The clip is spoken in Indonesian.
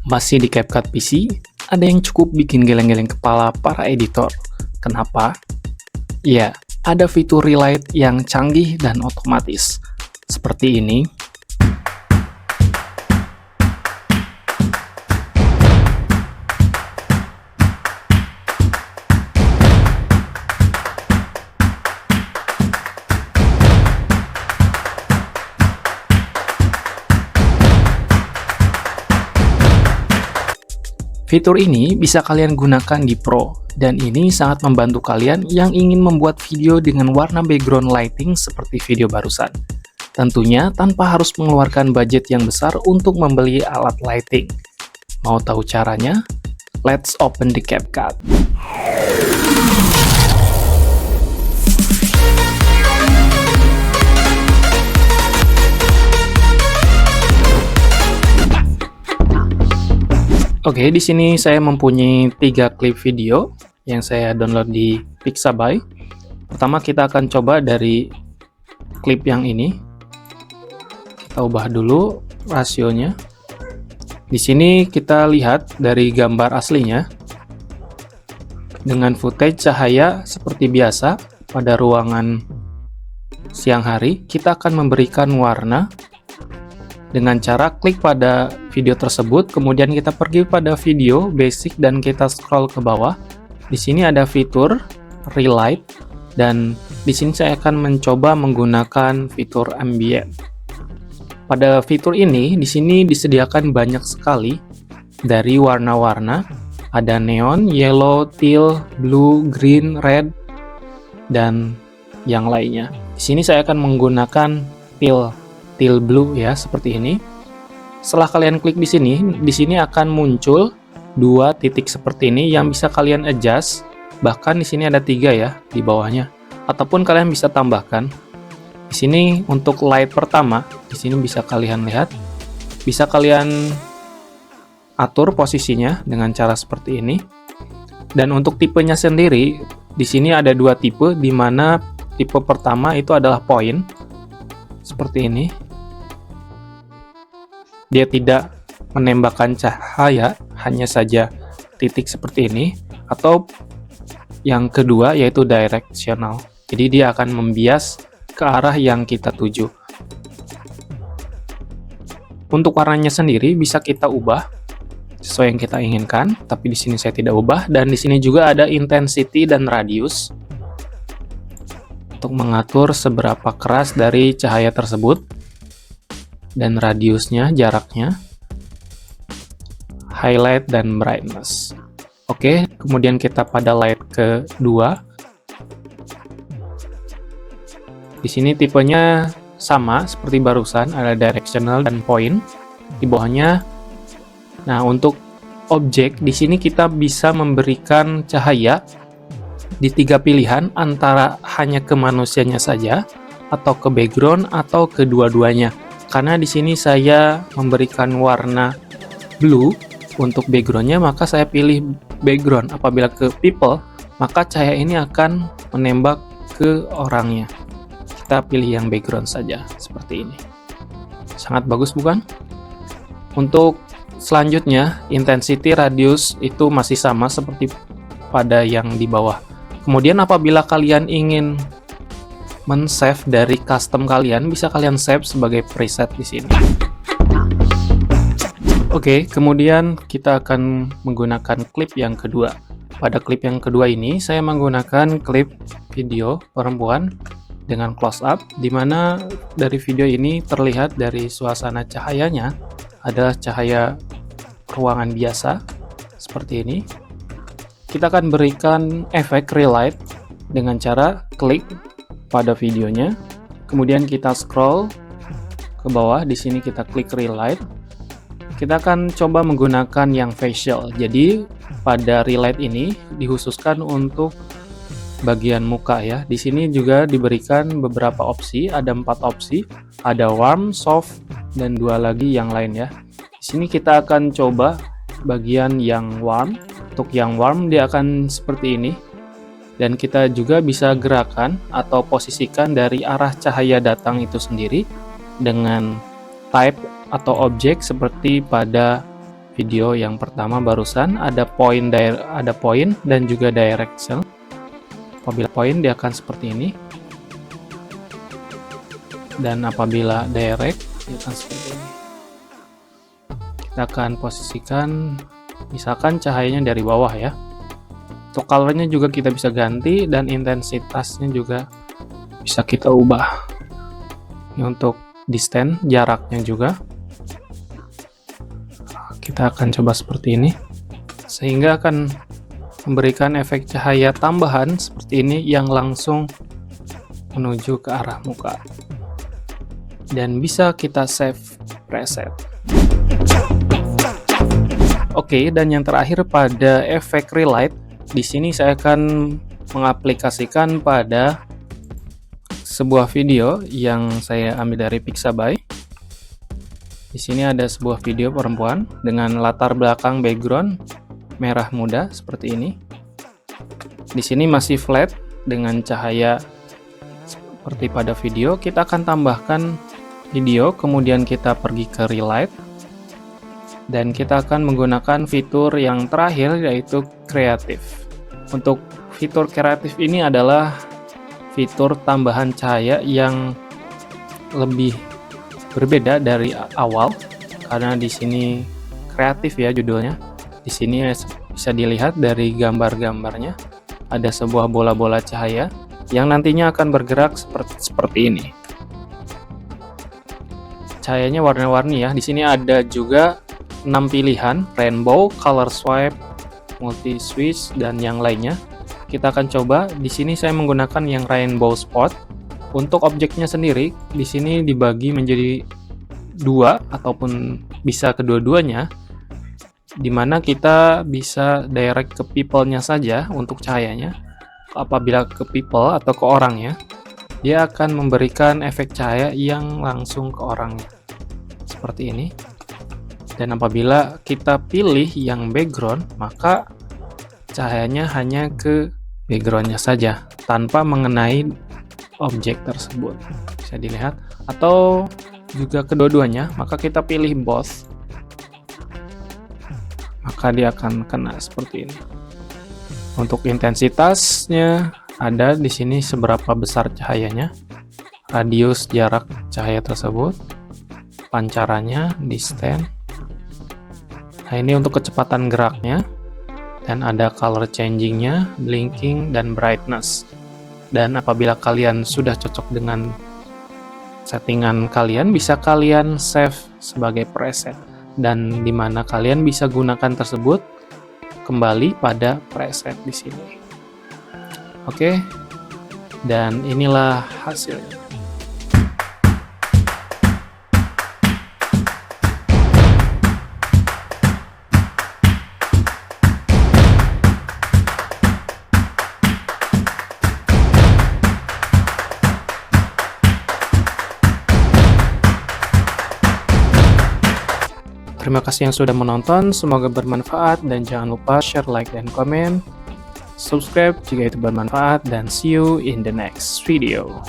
Masih di CapCut PC, ada yang cukup bikin geleng-geleng kepala para editor. Kenapa? Ya, ada fitur relight yang canggih dan otomatis. Seperti ini. Fitur ini bisa kalian gunakan di Pro, dan ini sangat membantu kalian yang ingin membuat video dengan warna background lighting seperti video barusan. Tentunya tanpa harus mengeluarkan budget yang besar untuk membeli alat lighting. Mau tahu caranya? Let's open the CapCut. Oke, di sini saya mempunyai 3 klip video yang saya download di Pixabay. Pertama kita akan coba dari klip yang ini. Kita ubah dulu rasionya. Di sini kita lihat dari gambar aslinya dengan footage cahaya seperti biasa pada ruangan siang hari, kita akan memberikan warna dengan cara klik pada video tersebut, kemudian kita pergi pada video basic dan kita scroll ke bawah. Di sini ada fitur relight dan di sini saya akan mencoba menggunakan fitur ambient. Pada fitur ini di sini disediakan banyak sekali dari warna-warna. Ada neon, yellow, teal, blue, green, red dan yang lainnya. Di sini saya akan menggunakan teal blue ya, seperti ini. Setelah kalian klik di sini akan muncul 2 titik seperti ini yang bisa kalian adjust. Bahkan di sini ada 3 ya di bawahnya. Ataupun kalian bisa tambahkan. Di sini untuk light pertama, di sini bisa kalian lihat. Bisa kalian atur posisinya dengan cara seperti ini. Dan untuk tipenya sendiri, di sini ada 2 tipe, di mana tipe pertama itu adalah point. Seperti ini. Dia tidak menembakkan cahaya, hanya saja titik seperti ini. Atau yang kedua yaitu directional. Jadi dia akan membias ke arah yang kita tuju. Untuk warnanya sendiri bisa kita ubah sesuai yang kita inginkan, tapi di sini saya tidak ubah. Dan di sini juga ada intensity dan radius untuk mengatur seberapa keras dari cahaya tersebut. Dan radiusnya, jaraknya, highlight dan brightness. Oke, kemudian kita pada light kedua. Di sini tipenya sama seperti barusan, ada directional dan point di bawahnya. Nah, untuk objek di sini kita bisa memberikan cahaya di 3 pilihan antara hanya ke manusianya saja atau ke background atau kedua-duanya. Karena di sini saya memberikan warna blue untuk backgroundnya, maka saya pilih background. Apabila ke people, maka cahaya ini akan menembak ke orangnya. Kita pilih yang background saja, seperti ini. Sangat bagus bukan? Untuk selanjutnya, intensity, radius itu masih sama seperti pada yang di bawah. Kemudian apabila kalian ingin men-save dari custom kalian, bisa kalian save sebagai preset di sini. Oke, kemudian kita akan menggunakan klip yang kedua. Pada klip yang kedua ini, saya menggunakan klip video perempuan dengan close up, di mana dari video ini terlihat dari suasana cahayanya adalah cahaya ruangan biasa seperti ini. Kita akan berikan efek relight dengan cara klik pada videonya, kemudian kita scroll ke bawah. Di sini kita klik relight. Kita akan coba menggunakan yang facial. Jadi pada relight ini dikhususkan untuk bagian muka ya. Di sini juga diberikan beberapa opsi, ada 4 opsi, ada warm, soft, dan 2 lagi yang lain ya. Di sini kita akan coba bagian yang warm. Untuk yang warm dia akan seperti ini. Dan kita juga bisa gerakan atau posisikan dari arah cahaya datang itu sendiri dengan type atau objek seperti pada video yang pertama barusan, ada point dan juga direction. Apabila point dia akan seperti ini, dan apabila direct dia akan seperti ini. Kita akan posisikan misalkan cahayanya dari bawah ya. Untuk colornya juga kita bisa ganti dan intensitasnya juga bisa kita ubah. Ini untuk distance, jaraknya juga kita akan coba seperti ini, sehingga akan memberikan efek cahaya tambahan seperti ini yang langsung menuju ke arah muka. Dan bisa kita save preset. Oke, dan yang terakhir pada efek relight, di sini saya akan mengaplikasikan pada sebuah video yang saya ambil dari Pixabay. Di sini ada sebuah video perempuan dengan latar belakang background merah muda seperti ini. Di sini masih flat dengan cahaya seperti pada video. Kita akan tambahkan video, kemudian kita pergi ke relight, dan kita akan menggunakan fitur yang terakhir yaitu kreatif. Untuk fitur kreatif ini adalah fitur tambahan cahaya yang lebih berbeda dari awal, karena di sini kreatif ya judulnya. Di sini bisa dilihat dari gambar-gambarnya ada sebuah bola-bola cahaya yang nantinya akan bergerak seperti ini. Cahayanya warna-warni ya. Di sini ada juga 6 pilihan: rainbow, color swipe, multi switch, dan yang lainnya. Kita akan coba. Di sini saya menggunakan yang rainbow spot. Untuk objeknya sendiri, di sini dibagi menjadi 2 ataupun bisa kedua-duanya, dimana kita bisa direct ke people-nya saja untuk cahayanya. Apabila ke people atau ke orangnya, dia akan memberikan efek cahaya yang langsung ke orangnya seperti ini. Dan apabila kita pilih yang background, maka cahayanya hanya ke backgroundnya saja tanpa mengenai objek tersebut. Bisa dilihat, atau juga kedua-duanya, maka kita pilih both, maka dia akan kena seperti ini. Untuk intensitasnya ada di sini seberapa besar cahayanya, radius jarak cahaya tersebut, pancarannya, distance. Nah, ini untuk kecepatan geraknya, dan ada color changingnya, blinking, dan brightness. Dan apabila kalian sudah cocok dengan settingan kalian, bisa kalian save sebagai preset, dan dimana kalian bisa gunakan tersebut kembali pada preset di sini. Oke, dan inilah hasilnya. Terima kasih yang sudah menonton, semoga bermanfaat, dan jangan lupa share, like, dan komen. Subscribe jika itu bermanfaat, dan see you in the next video.